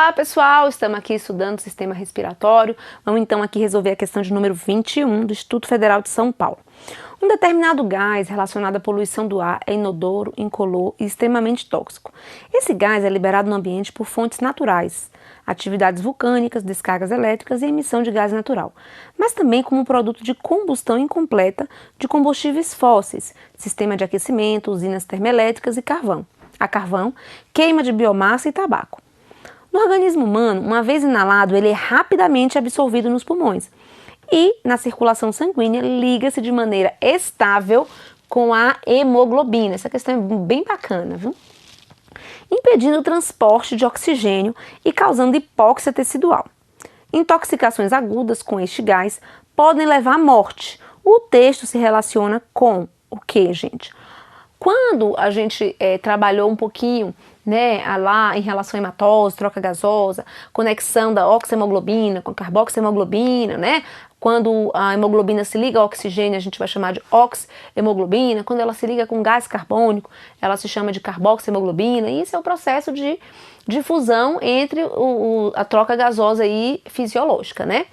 Olá pessoal, estamos aqui estudando o sistema respiratório. Vamos então aqui resolver a questão de número 21 do Instituto Federal de São Paulo. Um determinado gás relacionado à poluição do ar é inodoro, incolor e extremamente tóxico. Esse gás é liberado no ambiente por fontes naturais, atividades vulcânicas, descargas elétricas e emissão de gás natural, mas também como produto de combustão incompleta de combustíveis fósseis, sistema de aquecimento, usinas termoelétricas e carvão. A carvão, queima de biomassa e tabaco. No organismo humano, uma vez inalado, ele é rapidamente absorvido nos pulmões e, na circulação sanguínea, liga-se de maneira estável com a hemoglobina. Essa questão é bem bacana, viu? Impedindo o transporte de oxigênio e causando hipóxia tecidual. Intoxicações agudas com este gás podem levar à morte. O texto se relaciona com o que, gente? Quando a gente trabalhou um pouquinho, né, lá em relação à hematose, troca gasosa, conexão da oxemoglobina com carboxiemoglobina, né? Quando a hemoglobina se liga ao oxigênio, a gente vai chamar de oxhemoglobina. Quando ela se liga com gás carbônico, ela se chama de carboxiemoglobina. E isso é o processo de difusão entre a troca gasosa e fisiológica, né?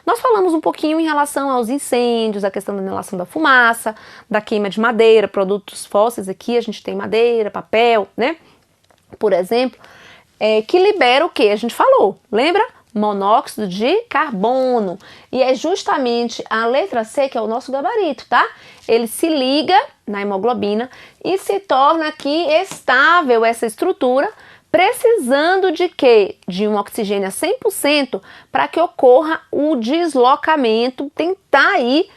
Nós falamos um pouquinho em relação aos incêndios, a questão da inalação da fumaça, da queima de madeira, produtos fósseis aqui, a gente tem madeira, papel, né? Por exemplo, que libera o que? A gente falou, lembra? Monóxido de carbono. E é justamente a letra C que é o nosso gabarito, tá? Ele se liga na hemoglobina e se torna aqui estável essa estrutura, precisando de quê? De um oxigênio a 100% para que ocorra o deslocamento, tentar aí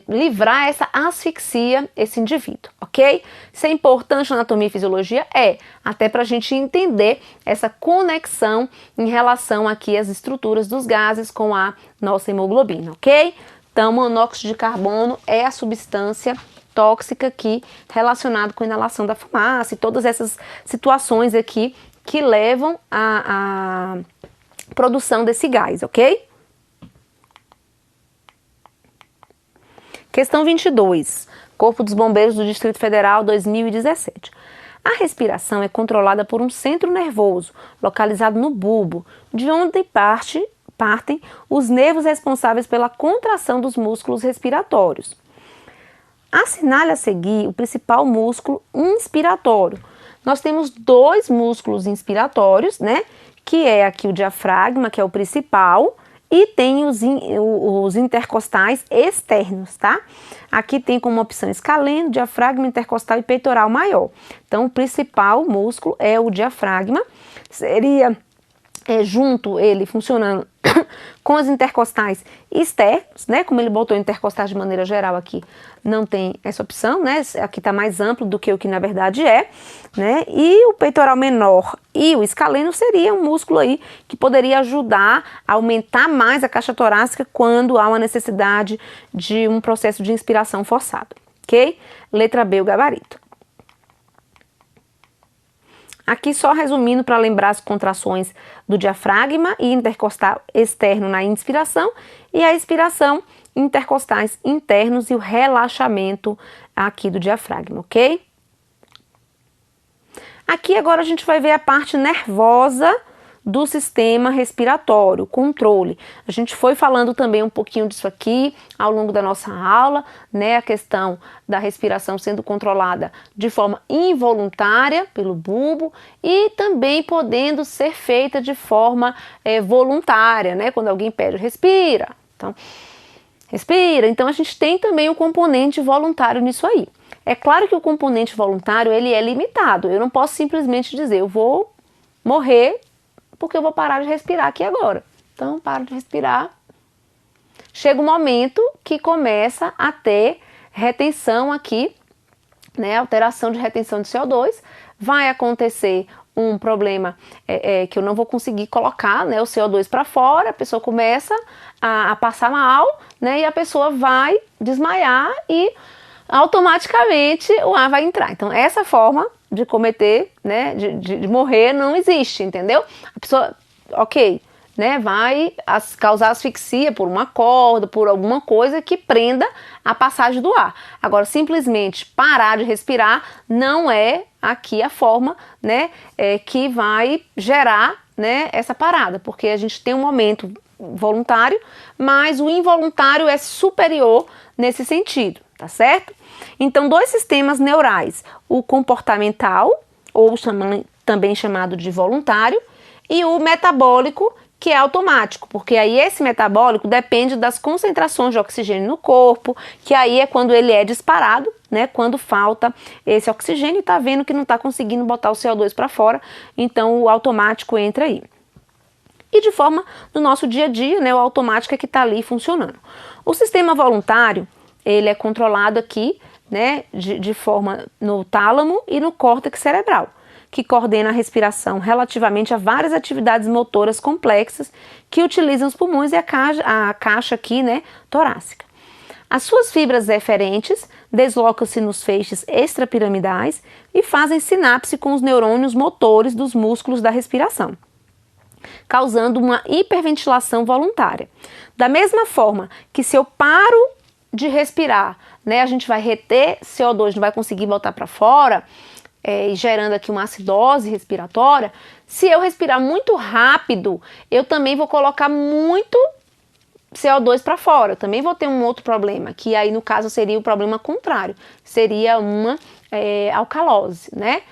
livrar essa asfixia, esse indivíduo, ok? Isso é importante na anatomia e fisiologia? Até para a gente entender essa conexão em relação aqui às estruturas dos gases com a nossa hemoglobina, ok? Então, monóxido de carbono é a substância tóxica aqui relacionada com a inalação da fumaça e todas essas situações aqui que levam à produção desse gás, ok? Questão 22, Corpo dos Bombeiros do Distrito Federal, 2017. A respiração é controlada por um centro nervoso, localizado no bulbo, de onde partem os nervos responsáveis pela contração dos músculos respiratórios. Assinale a seguir o principal músculo inspiratório. Nós temos dois músculos inspiratórios, né? Que é aqui o diafragma, que é o principal, e tem os intercostais externos, tá? Aqui tem como opção escaleno, diafragma, intercostal e peitoral maior. Então, o principal músculo é o diafragma, seria junto ele funcionando com os intercostais externos, né? Como ele botou intercostais de maneira geral aqui, não tem essa opção, né? Aqui tá mais amplo do que o que na verdade é, né? E o peitoral menor e o escaleno seria um músculo aí que poderia ajudar a aumentar mais a caixa torácica quando há uma necessidade de um processo de inspiração forçado, ok? Letra B, o gabarito. Aqui só resumindo para lembrar as contrações do diafragma e intercostal externo na inspiração e a expiração, intercostais internos e o relaxamento aqui do diafragma, ok? Aqui agora a gente vai ver a parte nervosa do sistema respiratório, controle. A gente foi falando também um pouquinho disso aqui ao longo da nossa aula, né? A questão da respiração sendo controlada de forma involuntária pelo bulbo e também podendo ser feita de forma voluntária, né? Quando alguém pede, respira. Então, respira. Então, a gente tem também o componente voluntário nisso aí. É claro que o componente voluntário, ele é limitado. Eu não posso simplesmente dizer, eu vou morrer porque eu vou parar de respirar aqui agora. Então, paro de respirar. Chega um momento que começa a ter retenção aqui, né? Alteração de retenção de CO2. Vai acontecer um problema que eu não vou conseguir colocar, né, o CO2 para fora, a pessoa começa a passar mal, né? E a pessoa vai desmaiar e automaticamente o ar vai entrar. Então, essa forma de cometer, né, de morrer não existe, entendeu? A pessoa, ok, né, vai causar asfixia por uma corda, por alguma coisa que prenda a passagem do ar. Agora, simplesmente parar de respirar não é aqui a forma, né, que vai gerar né, essa parada, porque a gente tem um momento voluntário, mas o involuntário é superior nesse sentido, tá certo? Então, dois sistemas neurais, o comportamental, ou também chamado de voluntário, e o metabólico, que é automático, porque aí esse metabólico depende das concentrações de oxigênio no corpo, que aí é quando ele é disparado, né, quando falta esse oxigênio e tá vendo que não tá conseguindo botar o CO2 para fora, então o automático entra aí. E de forma no nosso dia a dia, né, o automático é que tá ali funcionando. O sistema voluntário, ele é controlado aqui, né, de forma no tálamo e no córtex cerebral, que coordena a respiração relativamente a várias atividades motoras complexas que utilizam os pulmões e a caixa aqui, né, torácica. As suas fibras eferentes deslocam-se nos feixes extrapiramidais e fazem sinapse com os neurônios motores dos músculos da respiração, causando uma hiperventilação voluntária. Da mesma forma que se eu paro de respirar, né, a gente vai reter CO2, não vai conseguir botar para fora, gerando aqui uma acidose respiratória. Se eu respirar muito rápido, eu também vou colocar muito CO2 para fora. Eu também vou ter um outro problema, que aí no caso seria o problema contrário, seria uma alcalose, né?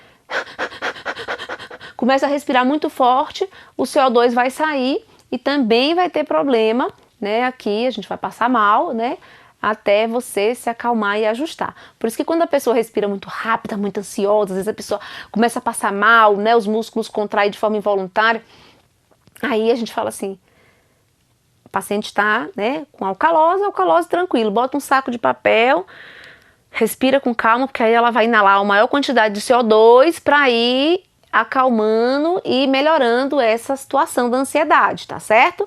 Começa a respirar muito forte, o CO2 vai sair e também vai ter problema, né? Aqui a gente vai passar mal, né? Até você se acalmar e ajustar. Por isso que quando a pessoa respira muito rápida, muito ansiosa, às vezes a pessoa começa a passar mal, né? Os músculos contraem de forma involuntária. Aí a gente fala assim, o paciente está, né, com alcalose tranquilo, bota um saco de papel, respira com calma, porque aí ela vai inalar a maior quantidade de CO2 para ir acalmando e melhorando essa situação da ansiedade, tá certo?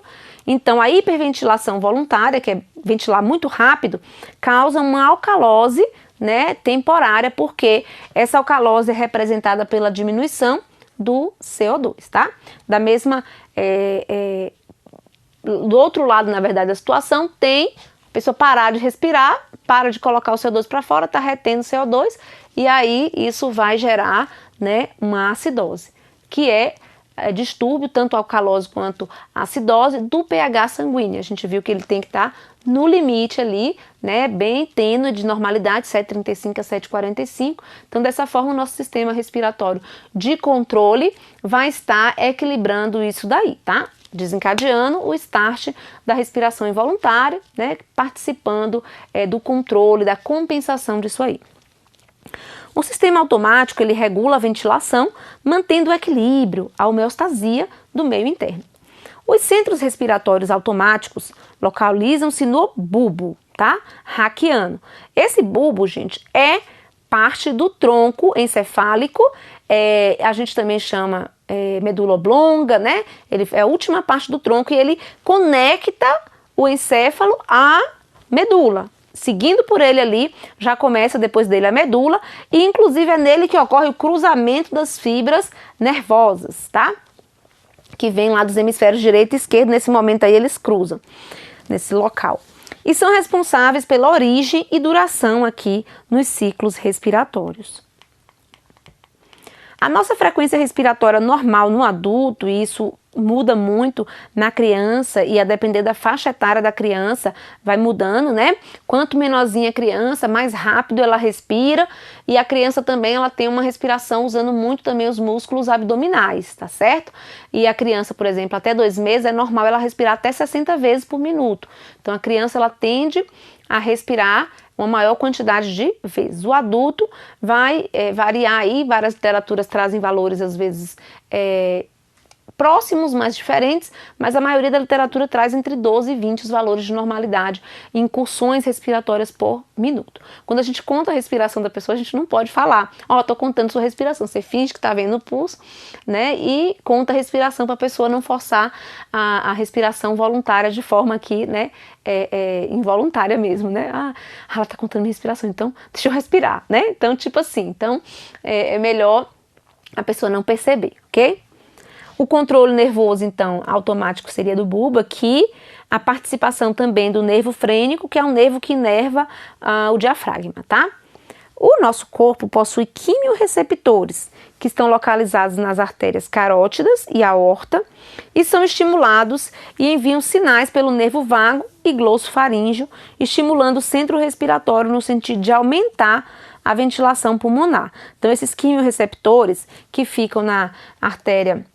Então, a hiperventilação voluntária, que é ventilar muito rápido, causa uma alcalose, né, temporária, porque essa alcalose é representada pela diminuição do CO2, tá? Da mesma, do outro lado, na verdade, da situação, tem a pessoa parar de respirar, para de colocar o CO2 para fora, tá retendo CO2, e aí isso vai gerar, né, uma acidose, que é distúrbio, tanto alcalose quanto acidose, do pH sanguíneo. A gente viu que ele tem que estar no limite ali, né, bem tênue de normalidade, 7,35 a 7,45. Então, dessa forma, o nosso sistema respiratório de controle vai estar equilibrando isso daí, tá? Desencadeando o start da respiração involuntária, né, participando do controle, da compensação disso aí. O sistema automático, ele regula a ventilação, mantendo o equilíbrio, a homeostasia do meio interno. Os centros respiratórios automáticos localizam-se no bulbo, tá? Raquiano. Esse bulbo, gente, é parte do tronco encefálico, a gente também chama medula oblonga, né? Ele é a última parte do tronco e ele conecta o encéfalo à medula. Seguindo por ele ali, já começa depois dele a medula e inclusive é nele que ocorre o cruzamento das fibras nervosas, tá? Que vem lá dos hemisférios direito e esquerdo, nesse momento aí eles cruzam, nesse local. E são responsáveis pela origem e duração aqui nos ciclos respiratórios. A nossa frequência respiratória normal no adulto, e isso muda muito na criança e a depender da faixa etária da criança vai mudando, né? Quanto menorzinha a criança, mais rápido ela respira e a criança também ela tem uma respiração usando muito também os músculos abdominais, tá certo? E a criança, por exemplo, até 2 meses é normal ela respirar até 60 vezes por minuto. Então a criança ela tende a respirar uma maior quantidade de vezes. O adulto vai variar aí, várias literaturas trazem valores às vezes próximos, mas diferentes, mas a maioria da literatura traz entre 12 e 20 os valores de normalidade em incursões respiratórias por minuto. Quando a gente conta a respiração da pessoa, a gente não pode falar, ó, tô contando sua respiração, você finge que tá vendo o pulso, né, e conta a respiração para a pessoa não forçar a respiração voluntária de forma que, né, involuntária mesmo, né, ela tá contando minha respiração, então deixa eu respirar, né, então tipo assim, então é melhor a pessoa não perceber, ok? O controle nervoso, então, automático seria do bulbo, aqui a participação também do nervo frênico, que é um nervo que inerva o diafragma, tá? O nosso corpo possui quimiorreceptores, que estão localizados nas artérias carótidas e aorta, e são estimulados e enviam sinais pelo nervo vago e glossofaríngeo, estimulando o centro respiratório no sentido de aumentar a ventilação pulmonar. Então, esses quimiorreceptores que ficam na artéria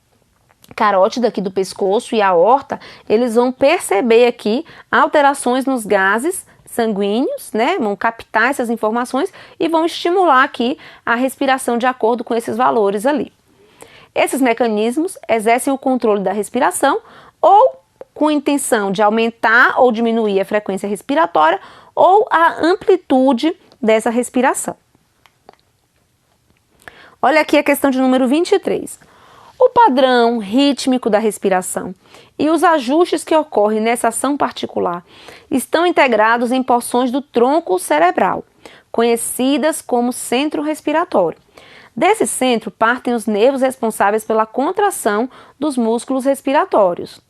carótida aqui do pescoço e aorta, eles vão perceber aqui alterações nos gases sanguíneos, né? Vão captar essas informações e vão estimular aqui a respiração de acordo com esses valores ali. Esses mecanismos exercem o controle da respiração ou com a intenção de aumentar ou diminuir a frequência respiratória ou a amplitude dessa respiração. Olha aqui a questão de número 23. O padrão rítmico da respiração e os ajustes que ocorrem nessa ação particular estão integrados em porções do tronco cerebral, conhecidas como centro respiratório. Desse centro partem os nervos responsáveis pela contração dos músculos respiratórios.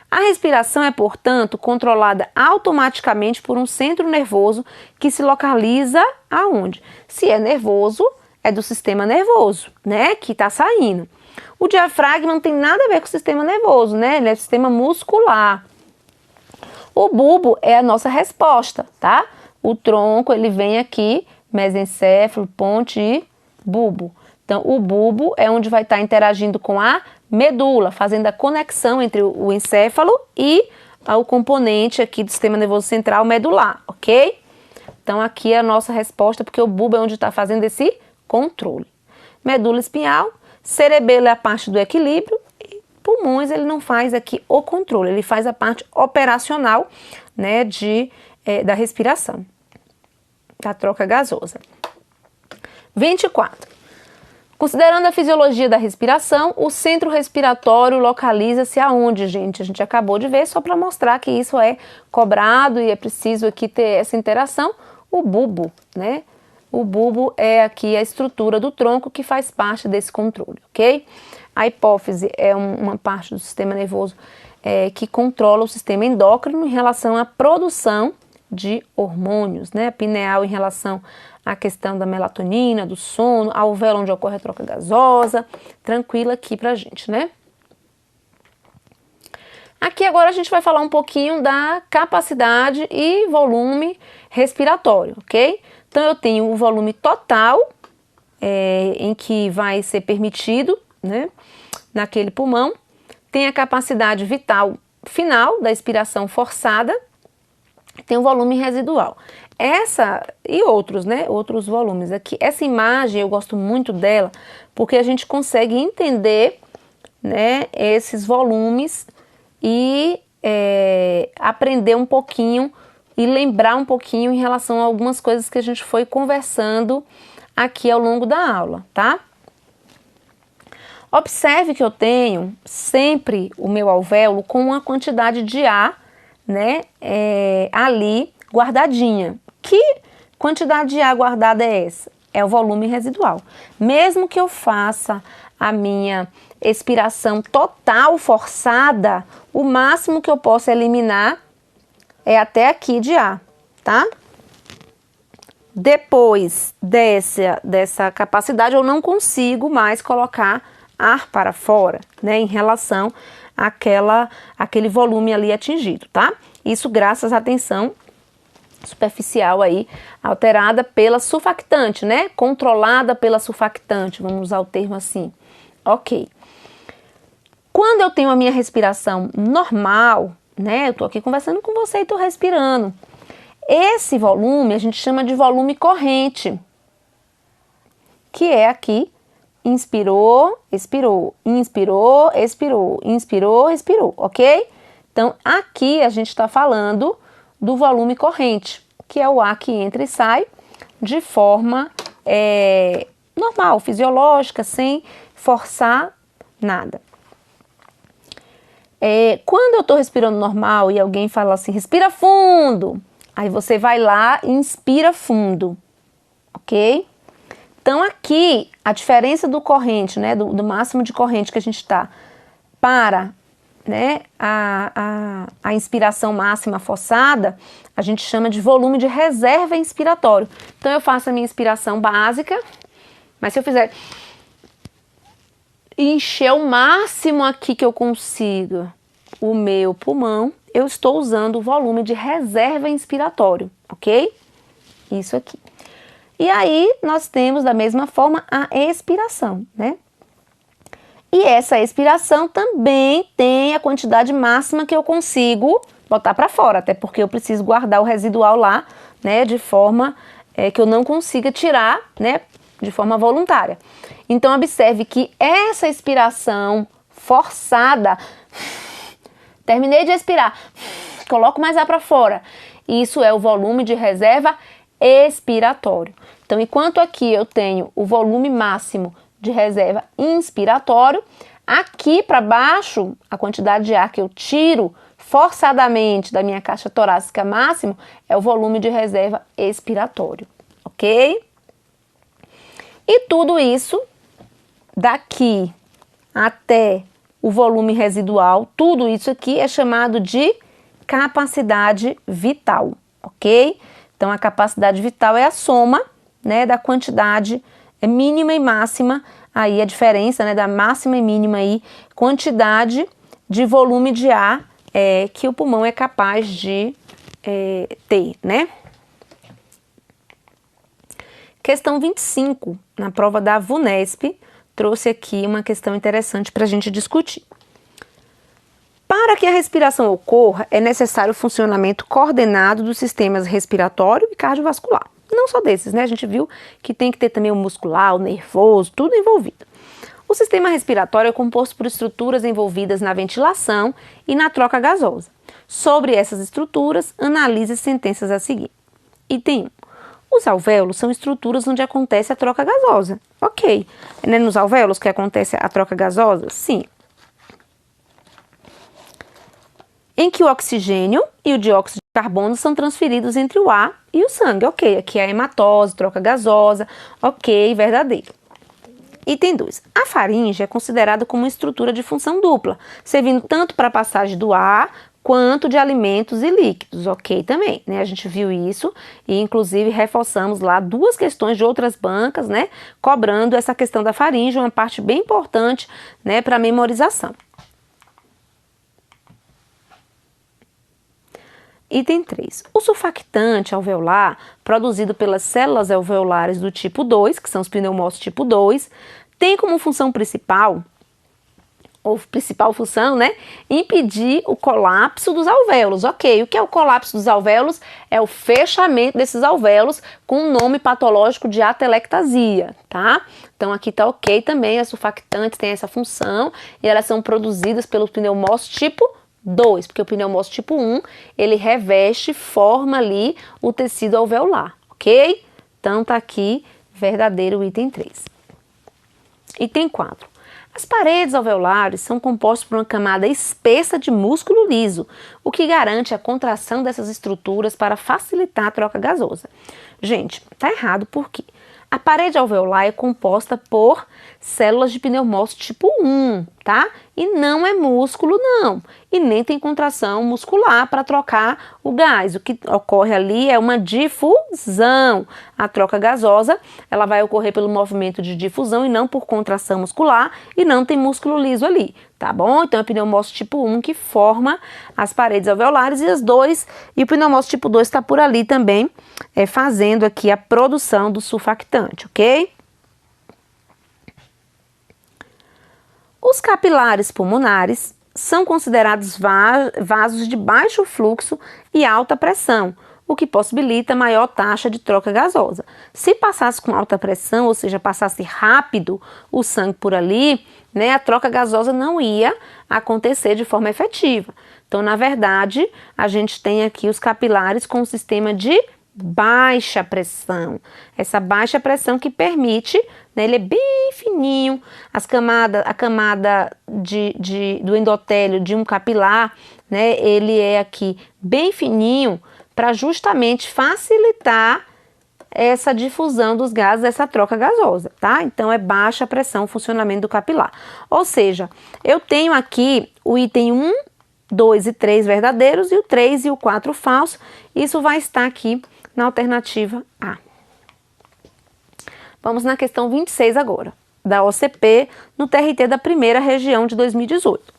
A respiração é, portanto, controlada automaticamente por um centro nervoso que se localiza aonde? Se é nervoso, é do sistema nervoso, né, que está saindo. O diafragma não tem nada a ver com o sistema nervoso, né? Ele é o sistema muscular. O bulbo é a nossa resposta, tá? O tronco, ele vem aqui, mesencéfalo, ponte e bulbo. Então, o bulbo é onde vai estar interagindo com a medula, fazendo a conexão entre o encéfalo e o componente aqui do sistema nervoso central medular, ok? Então, aqui é a nossa resposta, porque o bulbo é onde está fazendo esse controle. Medula espinhal. Cerebelo é a parte do equilíbrio e pulmões ele não faz aqui o controle, ele faz a parte operacional, né, da respiração, da troca gasosa. 24. Considerando a fisiologia da respiração, o centro respiratório localiza-se aonde, gente? A gente acabou de ver, só para mostrar que isso é cobrado e é preciso aqui ter essa interação. O bulbo, né? O bulbo é aqui a estrutura do tronco que faz parte desse controle, ok? A hipófise é uma parte do sistema nervoso que controla o sistema endócrino em relação à produção de hormônios, né? A pineal em relação à questão da melatonina, do sono, a alvéola onde ocorre a troca gasosa, tranquila aqui pra gente, né? Aqui agora a gente vai falar um pouquinho da capacidade e volume respiratório, ok? Então, eu tenho o volume total, em que vai ser permitido, né, naquele pulmão. Tem a capacidade vital final da expiração forçada. Tem o volume residual. Essa e outros, né, outros volumes aqui. Essa imagem, eu gosto muito dela, porque a gente consegue entender, né, esses volumes e aprender um pouquinho e lembrar um pouquinho em relação a algumas coisas que a gente foi conversando aqui ao longo da aula, tá? Observe que eu tenho sempre o meu alvéolo com uma quantidade de ar, né, ali guardadinha. Que quantidade de ar guardada é essa? É o volume residual. Mesmo que eu faça a minha expiração total forçada, o máximo que eu posso eliminar é até aqui de ar, tá? Depois dessa capacidade, eu não consigo mais colocar ar para fora, né? Em relação àquele volume ali atingido, tá? Isso graças à tensão superficial aí, alterada pela surfactante, né? Controlada pela surfactante, vamos usar o termo assim. Ok. Quando eu tenho a minha respiração normal, né? Eu tô aqui conversando com você e tô respirando. Esse volume a gente chama de volume corrente, que é aqui, inspirou, expirou, inspirou, expirou, inspirou, expirou, ok? Então, aqui a gente está falando do volume corrente, que é o ar que entra e sai de forma normal, fisiológica, sem forçar nada. Quando eu estou respirando normal e alguém fala assim, respira fundo, aí você vai lá e inspira fundo, ok? Então aqui, a diferença do corrente, né, do máximo de corrente que a gente está para né, a inspiração máxima forçada, a gente chama de volume de reserva inspiratório. Então eu faço a minha inspiração básica, mas se eu fizer encher o máximo aqui que eu consiga o meu pulmão, eu estou usando o volume de reserva inspiratório, ok? Isso aqui. E aí nós temos da mesma forma a expiração, né? E essa expiração também tem a quantidade máxima que eu consigo botar para fora, até porque eu preciso guardar o residual lá, né, de forma que eu não consiga tirar, né, de forma voluntária. Então observe que essa expiração forçada, terminei de expirar, coloco mais ar para fora, isso é o volume de reserva expiratório. Então, enquanto aqui eu tenho o volume máximo de reserva inspiratório, aqui para baixo, a quantidade de ar que eu tiro forçadamente da minha caixa torácica máximo é o volume de reserva expiratório, ok? E tudo isso, daqui até o volume residual, tudo isso aqui é chamado de capacidade vital, ok? Então, a capacidade vital é a soma, né, da quantidade mínima e máxima, aí a diferença, né, da máxima e mínima aí, quantidade de volume de ar que o pulmão é capaz de ter, né? Questão 25, na prova da VUNESP, trouxe aqui uma questão interessante para a gente discutir. Para que a respiração ocorra, é necessário o funcionamento coordenado dos sistemas respiratório e cardiovascular. Não só desses, né? A gente viu que tem que ter também o muscular, o nervoso, tudo envolvido. O sistema respiratório é composto por estruturas envolvidas na ventilação e na troca gasosa. Sobre essas estruturas, analise as sentenças a seguir. Item 1. Os alvéolos são estruturas onde acontece a troca gasosa. Ok. É nos alvéolos que acontece a troca gasosa? Sim. Em que o oxigênio e o dióxido de carbono são transferidos entre o ar e o sangue. Ok, aqui é a hematose, troca gasosa, ok, verdadeiro. Item 2. A faringe é considerada como uma estrutura de função dupla, servindo tanto para a passagem do ar quanto de alimentos e líquidos, ok também, né? A gente viu isso e inclusive reforçamos lá duas questões de outras bancas, né? Cobrando essa questão da faringe, uma parte bem importante, né, para memorização. Item 3. O surfactante alveolar, produzido pelas células alveolares do tipo 2, que são os pneumócitos tipo 2, tem como função principal, ou principal função, né, impedir o colapso dos alvéolos. Ok, o que é o colapso dos alvéolos? É o fechamento desses alvéolos com o nome patológico de atelectasia, tá? Então aqui tá ok também, as surfactantes têm essa função e elas são produzidas pelos pneumócitos tipo 2, porque o pneumócito tipo 1, ele reveste, forma ali o tecido alveolar, ok? Então tá aqui, verdadeiro o item 3. Item 4. As paredes alveolares são compostas por uma camada espessa de músculo liso, o que garante a contração dessas estruturas para facilitar a troca gasosa. Gente, tá errado por quê? A parede alveolar é composta por células de pneumócito tipo 1, tá? E não é músculo, não. E nem tem contração muscular para trocar o gás. O que ocorre ali é uma difusão. A troca gasosa, ela vai ocorrer pelo movimento de difusão e não por contração muscular, e não tem músculo liso ali, tá bom? Então é o pneumócito tipo 1 que forma as paredes alveolares e o pneumócito tipo 2 está por ali também, fazendo aqui a produção do surfactante, ok? Os capilares pulmonares são considerados vasos de baixo fluxo e alta pressão, o que possibilita maior taxa de troca gasosa. Se passasse com alta pressão, ou seja, passasse rápido o sangue por ali, né, a troca gasosa não ia acontecer de forma efetiva. Então, na verdade, a gente tem aqui os capilares com um sistema de baixa pressão. Essa baixa pressão que permite, né, ele é bem fininho, a camada do endotélio de um capilar, né, ele é aqui bem fininho para justamente facilitar essa difusão dos gases, essa troca gasosa, tá? Então, é baixa pressão, funcionamento do capilar. Ou seja, eu tenho aqui o item 1, 2 e 3 verdadeiros e o 3 e o 4 falso. Isso vai estar aqui na alternativa A. Vamos na questão 26 agora, da OCP, no TRT da primeira região de 2018.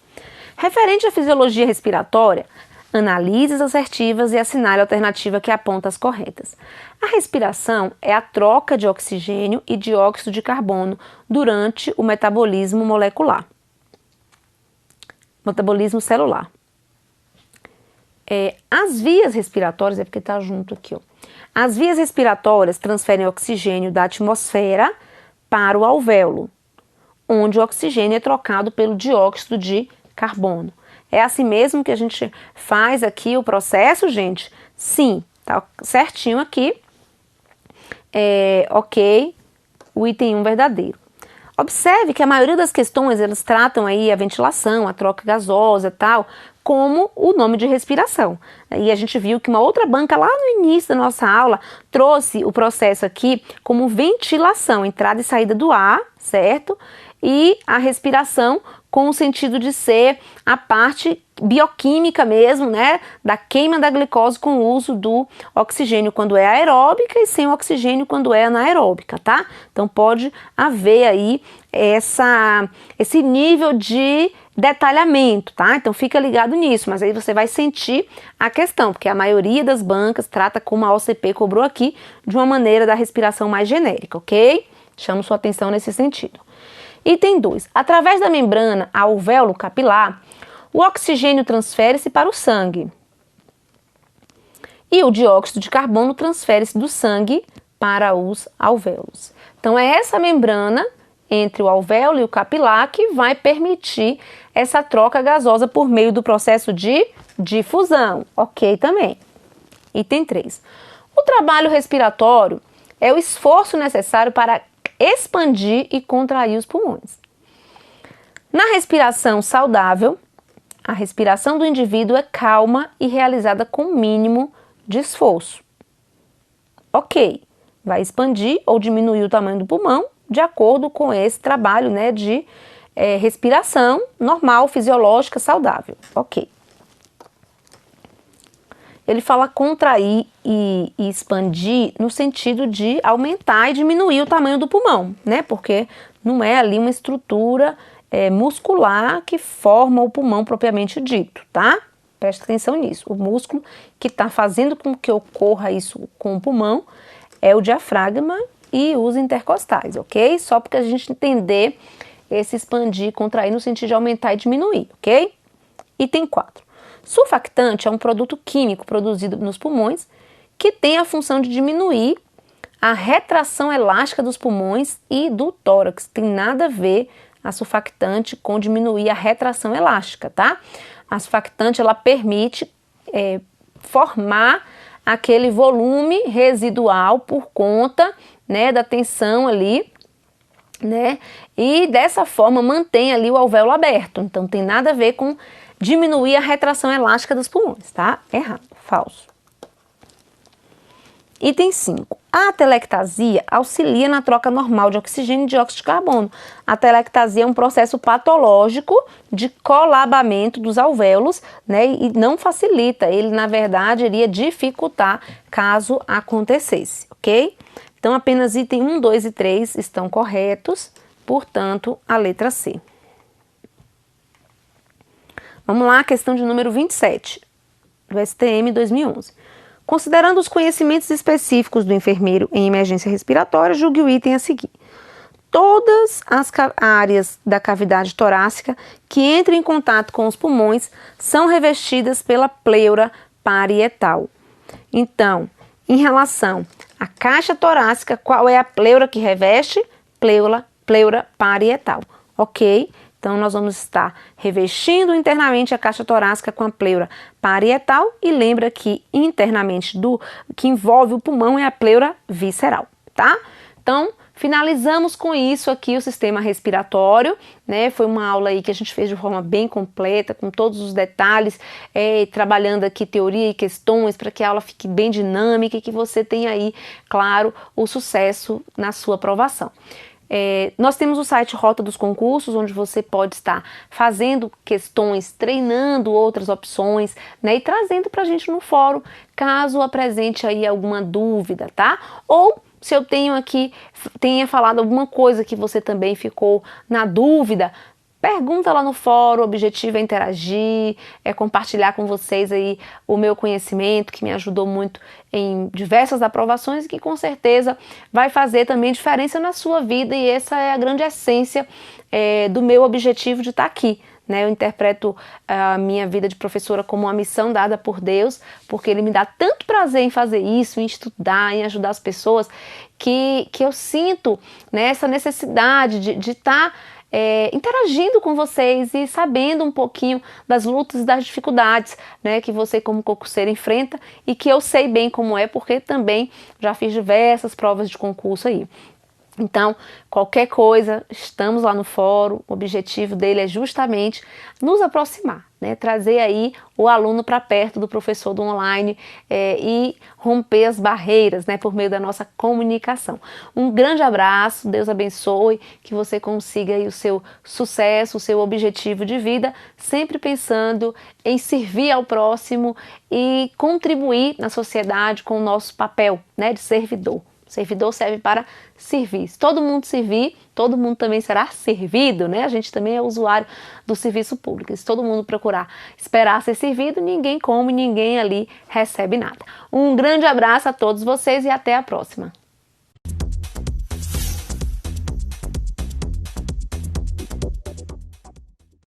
Referente à fisiologia respiratória, analise as assertivas e assinale a alternativa que aponta as corretas. A respiração é a troca de oxigênio e dióxido de carbono durante o metabolismo molecular. Metabolismo celular. As vias respiratórias, é porque está junto aqui, ó. As vias respiratórias transferem oxigênio da atmosfera para o alvéolo, onde o oxigênio é trocado pelo dióxido de carbono. É assim mesmo que a gente faz aqui o processo, gente? Sim, tá certinho aqui. Ok, o item 1 verdadeiro. Observe que a maioria das questões, elas tratam aí a ventilação, a troca gasosa e tal, como o nome de respiração. E a gente viu que uma outra banca lá no início da nossa aula trouxe o processo aqui como ventilação, entrada e saída do ar, certo? E a respiração com o sentido de ser a parte bioquímica mesmo, né, da queima da glicose com o uso do oxigênio quando é aeróbica e sem oxigênio quando é anaeróbica, tá? Então pode haver aí esse nível de detalhamento, tá? Então fica ligado nisso, mas aí você vai sentir a questão, porque a maioria das bancas trata como a OCP cobrou aqui, de uma maneira da respiração mais genérica, ok? Chamo sua atenção nesse sentido. Item 2. Através da membrana alvéolo capilar, o oxigênio transfere-se para o sangue e o dióxido de carbono transfere-se do sangue para os alvéolos. Então é essa membrana entre o alvéolo e o capilar que vai permitir essa troca gasosa por meio do processo de difusão, ok também. Item 3. O trabalho respiratório é o esforço necessário para expandir e contrair os pulmões. Na respiração saudável, a respiração do indivíduo é calma e realizada com o mínimo de esforço. Ok, vai expandir ou diminuir o tamanho do pulmão de acordo com esse trabalho, né, de respiração normal, fisiológica, saudável. Ok. Ele fala contrair e expandir no sentido de aumentar e diminuir o tamanho do pulmão, né? Porque não é ali uma estrutura muscular que forma o pulmão propriamente dito, tá? Presta atenção nisso. O músculo que está fazendo com que ocorra isso com o pulmão é o diafragma e os intercostais, ok? Só porque a gente entender esse expandir e contrair no sentido de aumentar e diminuir, ok? Item 4. Surfactante é um produto químico produzido nos pulmões que tem a função de diminuir a retração elástica dos pulmões e do tórax. Tem nada a ver a surfactante com diminuir a retração elástica, tá? A surfactante, ela permite formar aquele volume residual por conta, né, da tensão ali, né? E dessa forma mantém ali o alvéolo aberto. Então tem nada a ver com diminuir a retração elástica dos pulmões, tá? Errado, falso. Item 5. A atelectasia auxilia na troca normal de oxigênio e dióxido de carbono. A atelectasia é um processo patológico de colabamento dos alvéolos, né? E não facilita, ele na verdade iria dificultar caso acontecesse, ok? Então apenas item 1, 2 e 3 estão corretos, portanto a letra C. Vamos lá, questão de número 27, do STM 2011. Considerando os conhecimentos específicos do enfermeiro em emergência respiratória, julgue o item a seguir. Todas as áreas da cavidade torácica que entram em contato com os pulmões são revestidas pela pleura parietal. Então, em relação à caixa torácica, qual é a pleura que reveste? Pleura parietal, ok? Então, nós vamos estar revestindo internamente a caixa torácica com a pleura parietal e lembra que internamente que envolve o pulmão é a pleura visceral, tá? Então, finalizamos com isso aqui o sistema respiratório, né? Foi uma aula aí que a gente fez de forma bem completa, com todos os detalhes, trabalhando aqui teoria e questões para que a aula fique bem dinâmica e que você tenha aí, claro, o sucesso na sua aprovação. Nós temos o site Rota dos Concursos, onde você pode estar fazendo questões, treinando outras opções, né, e trazendo para a gente no fórum, caso apresente aí alguma dúvida, tá? Ou se eu tenha falado alguma coisa que você também ficou na dúvida, pergunta lá no fórum. O objetivo é interagir, é compartilhar com vocês aí o meu conhecimento, que me ajudou muito em diversas aprovações e que com certeza vai fazer também diferença na sua vida, e essa é a grande essência do meu objetivo de estar aqui. Eu interpreto a minha vida de professora como uma missão dada por Deus, porque Ele me dá tanto prazer em fazer isso, em estudar, em ajudar as pessoas, que eu sinto, né, essa necessidade de estar interagindo com vocês e sabendo um pouquinho das lutas e das dificuldades, né, que você como concurseiro enfrenta, e que eu sei bem como é, porque também já fiz diversas provas de concurso aí. Então, qualquer coisa, estamos lá no fórum. O objetivo dele é justamente nos aproximar, né? Trazer aí o aluno para perto do professor do online e romper as barreiras, né, por meio da nossa comunicação. Um grande abraço, Deus abençoe, que você consiga aí o seu sucesso, o seu objetivo de vida, sempre pensando em servir ao próximo e contribuir na sociedade com o nosso papel, né, de servidor. Servidor serve para servir. Se todo mundo servir, todo mundo também será servido, né? A gente também é usuário do serviço público. Se todo mundo procurar esperar ser servido, ninguém come, ninguém ali recebe nada. Um grande abraço a todos vocês e até a próxima.